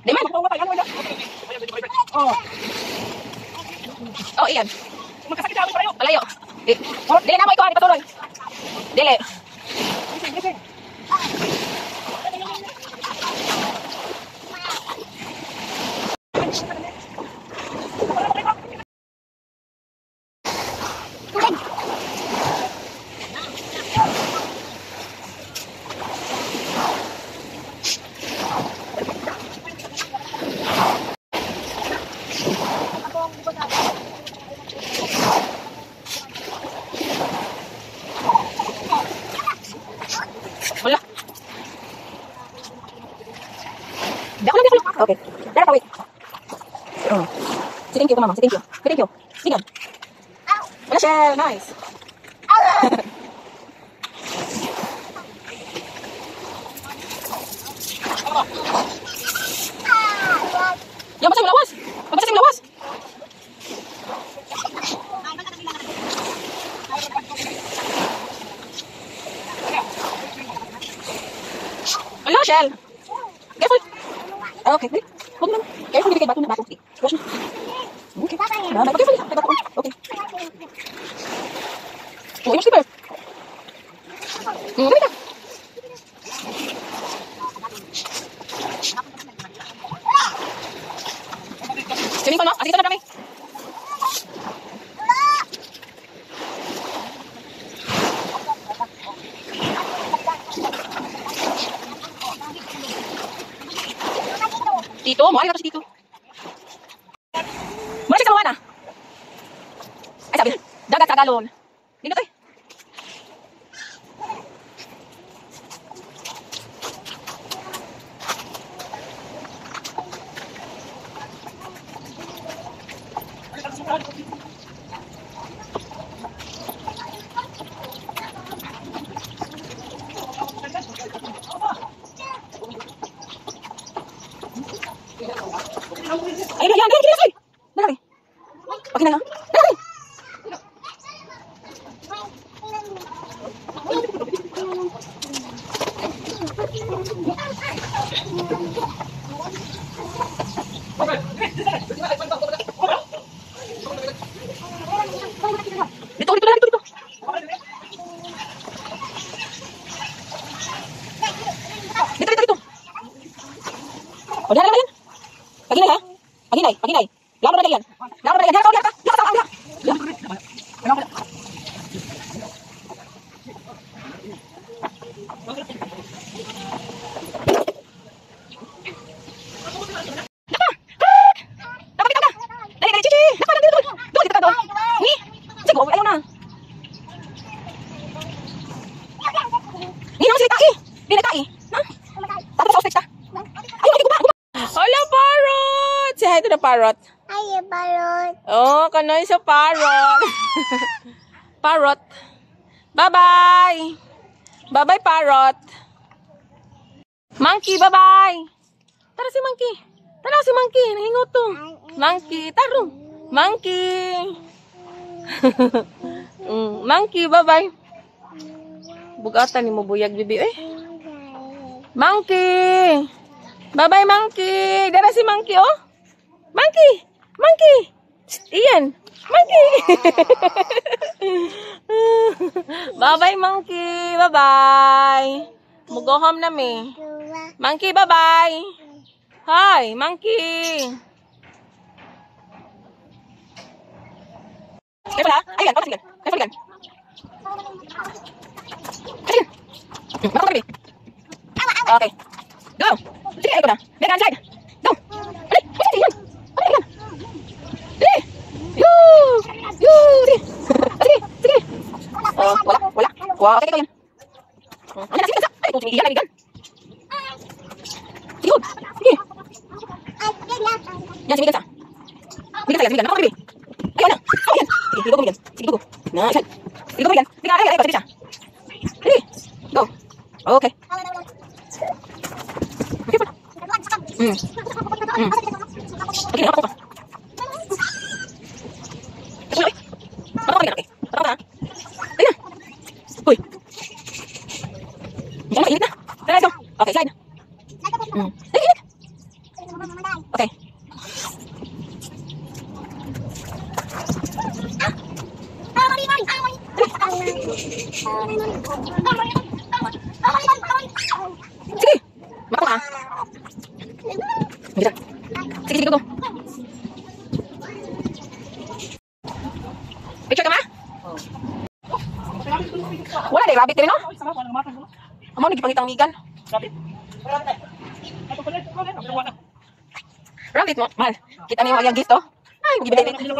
Di man. Oh, iyan. Palayo. Dili na mo ikuha, ipatuloy. Dili. Wala. Di ako lang. Okay. Dara pa, wait. Say thank you, mama. Say thank you. Say thank you. Sige. Wala siya. Nice. Yan, basta yung lawas. Basta yung lawas. Wala, Shell. Careful. Okay, wait. Huwag mo naman. Careful, hindi kay bato na bato. Wash na. Okay. Bye-bye. Careful. Kay bato. Okay. Oh, yung slipper. Dali ka. Swimming pool mo? Asito na kami. Tito, mukha rin si Tito. Muna siya sa mawana. Ay, sabi, dagat sa galon. Dito to eh. Ay, yan, dali, dali, dali. Okay na lang. Dali. Dito, dito, dito, dito. Dito, dito, dito. O, diyan na yan. Paginay, ha? Paginay, paginay. Laro na yan. Laro na yan. Laro na yan. Say hi to the parrot. Hi, parrot. Oh, kanoy sa parrot. Parrot. Bye-bye. Bye-bye, parrot. Monkey, bye-bye. Tara si monkey. Tara si monkey. Nahingot to. Monkey, taro. Monkey. Monkey, bye-bye. Bugatan ni mo buyag, bibi. Eh. Monkey. Bye-bye, monkey. Dara si monkey, oh. Monkey! Monkey! Iyan! Monkey! Bye-bye, monkey! Bye-bye! Go home na mi. Monkey, bye-bye! Hi, monkey! Careful ha? Ayan, pakasigan. Careful gan. Kasigan. Makapag gabi. Okay. Go! Sige, ayoko na. Bega inside. Go! Ali! Sige, yan! Sige. Wala. Wala. Okay, ikaw yan. Ano na, sige. Ay, kung sinigiyan, naligan. Sige. Sige. Yan, sinigigan sa. Sinigigan. Ako, bibi. Ayaw na. Oh, yan. Sige, go, gumigan. Sige, go. Na, isan. Sige, go, gumigan. Sige, ay, sige siya. Sige. Go. Okay. Okay pa. Okay, ako pa. Uy. Diyan, mainit na. Tara, let's go. Okay, slide. Dali. Okay. Sige. Mako ka. Sige. Sige, go. Picture ka ma? Wala deh, rabbit din, no? Amo, nagipangitang migan. Rabbit mo, mahal. Kita niyo yung gift, oh. Ay, gibigay dito.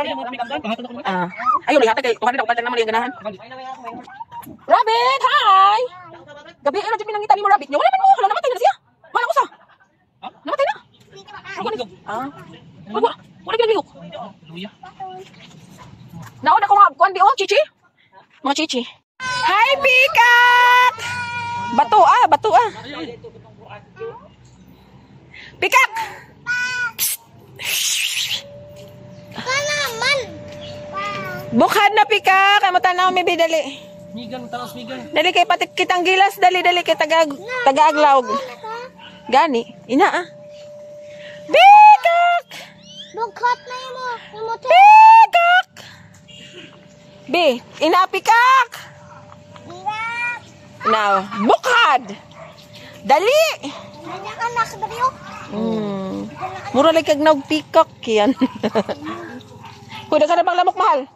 Ayun, lihat kay kuha na upat naman yung ganahan. Rabbit, hi! Gabi ano jud minangita nimo rabbit niya. Wala man mo, hala namatay na siya. Wala ko sa. Namatay na. Wala gilihok. Naon ako mga kuan di oh, chichi. Mga chichi. Hi, Pikak! Bato ah. Pikak! Kanaman. Bukhad na Pikak, amo tanaw mi bidali. Migan, taos migan. Dali kay patik kitang gilas, dali kay tagaaglaw. Gani, ina ah. Pikak! Bukhat na mo. Pikak! Be, ina Pikak! Now, bukhad! Dali! Nanyang anak dari oh. Mura lang kag nagpikak yan. Kuy, daghan na bang lamok, mahal?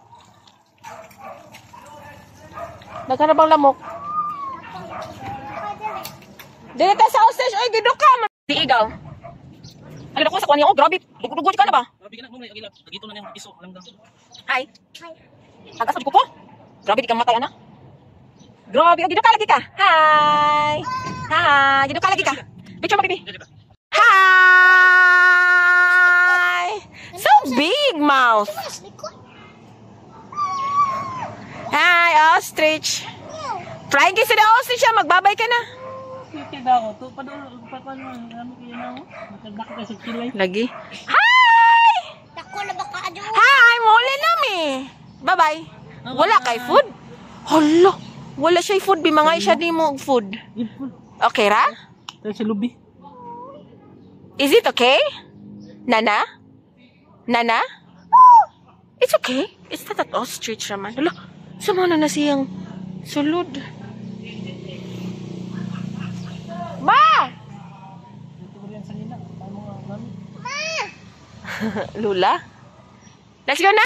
Daghan na bang lamok? Dili ka sa hostage, oy, gido ka! Di igaw. Ano na ko sa kuha niya? Oh, grabe. Dugod ka na ba? Grabe ka na, muna agila. Dagito na yung piso. Alam daw. Hi. Ang ko po? Grabe, di ka matay, ana. Grabe, oh, gido ka lagi ka. Hi. Hi, gido ka lagi ka. Picture mo, baby. Hi! So big mouth. Hi, ostrich. Flying kiss to the ostrich siya. Magbabay ka na. Kaya daw ako. Ito, paano ano kaya na ako? Nakagdaka ka sa kilay. Lagi. Hi! Dako na baka adyo. Hi! Muli nami. Bye-bye. Wala kay food? Hala. Wala siya food. Bimangay siya di mo food. Okay ra? Tayo sa lubi. Is it okay? Nana? Nana? It's okay. It's not an ostrich naman. Hala, sumana na siyang sulod. Ma! Lula? Let's go na!